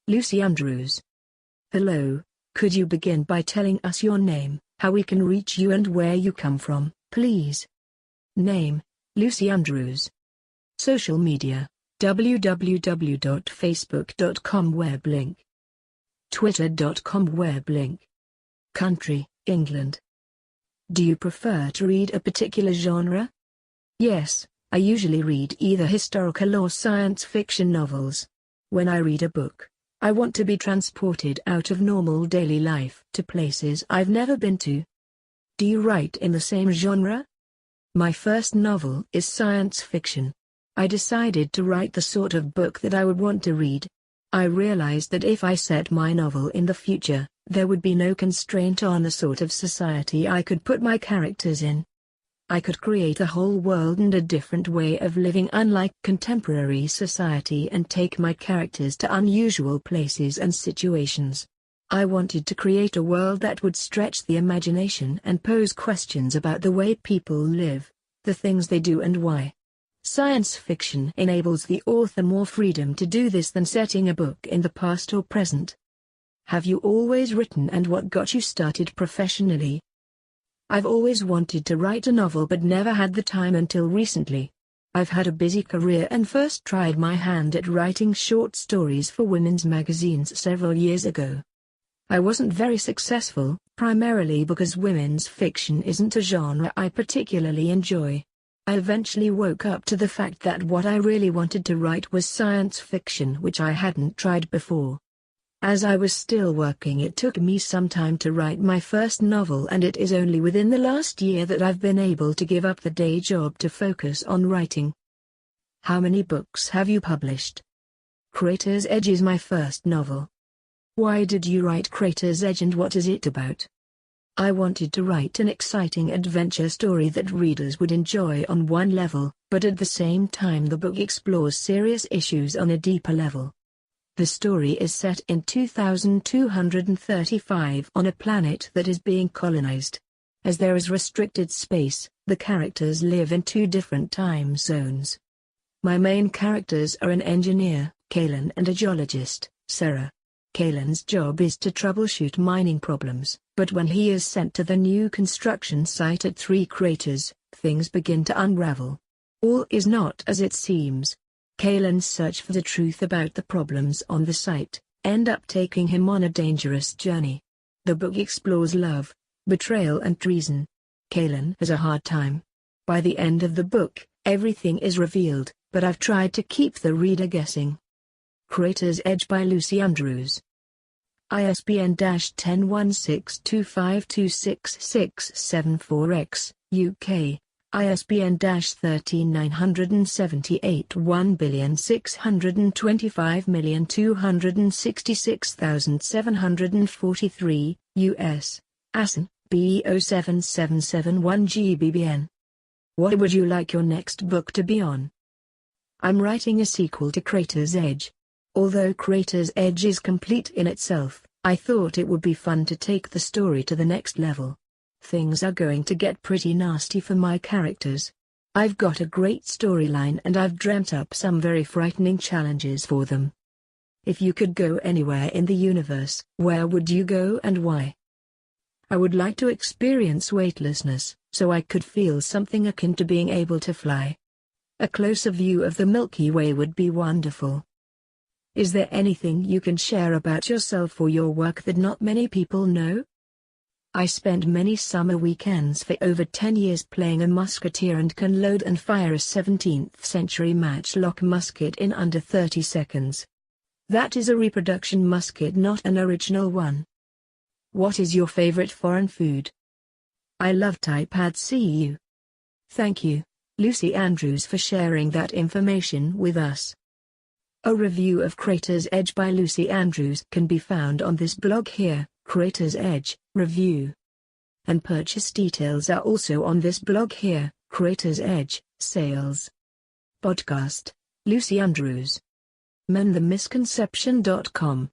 Lucy Andrews. Hello, could you begin by telling us your name, how we can reach you and where you come from, please? Name, Lucy Andrews. Social media, www.facebook.com web link. Twitter.com web link. Country, England. Do you prefer to read a particular genre? Yes, I usually read either historical or science fiction novels. When I read a book, I want to be transported out of normal daily life to places I've never been to. Do you write in the same genre? My first novel is science fiction. I decided to write the sort of book that I would want to read. I realized that if I set my novel in the future, there would be no constraint on the sort of society I could put my characters in. I could create a whole world and a different way of living unlike contemporary society and take my characters to unusual places and situations. I wanted to create a world that would stretch the imagination and pose questions about the way people live, the things they do and why. Science fiction enables the author more freedom to do this than setting a book in the past or present. Have you always written, and what got you started professionally? I've always wanted to write a novel but never had the time until recently. I've had a busy career and first tried my hand at writing short stories for women's magazines several years ago. I wasn't very successful, primarily because women's fiction isn't a genre I particularly enjoy. I eventually woke up to the fact that what I really wanted to write was science fiction, which I hadn't tried before. As I was still working, it took me some time to write my first novel, and it is only within the last year that I've been able to give up the day job to focus on writing. How many books have you published? Crater's Edge is my first novel. Why did you write Crater's Edge and what is it about? I wanted to write an exciting adventure story that readers would enjoy on one level, but at the same time the book explores serious issues on a deeper level. The story is set in 2235 on a planet that is being colonized. As there is restricted space, the characters live in two different time zones. My main characters are an engineer, Kalen, and a geologist, Sarah. Kalen's job is to troubleshoot mining problems, but when he is sent to the new construction site at 3 Craters, things begin to unravel. All is not as it seems. Kalen's search for the truth about the problems on the site end up taking him on a dangerous journey. The book explores love, betrayal and treason. Kalen has a hard time. By the end of the book, everything is revealed, but I've tried to keep the reader guessing. Crater's Edge by Lucy Andrews. ISBN 101625266674X, UK. ISBN 13978 16252666743, US. ASN, B07771 GBBN. What would you like your next book to be on? I'm writing a sequel to Crater's Edge. Although Crater's Edge is complete in itself, I thought it would be fun to take the story to the next level. Things are going to get pretty nasty for my characters. I've got a great storyline and I've dreamt up some very frightening challenges for them. If you could go anywhere in the universe, where would you go and why? I would like to experience weightlessness, so I could feel something akin to being able to fly. A closer view of the Milky Way would be wonderful. Is there anything you can share about yourself or your work that not many people know? I spent many summer weekends for over 10 years playing a musketeer and can load and fire a 17th century matchlock musket in under 30 seconds. That is a reproduction musket, not an original one. What is your favorite foreign food? I love Thai pad see ew. Thank you, Lucy Andrews, for sharing that information with us. A review of Crater's Edge by Lucy Andrews can be found on this blog here, Crater's Edge, Review. And purchase details are also on this blog here, Crater's Edge, Sales. Podcast, Lucy Andrews. mendthemisconception.com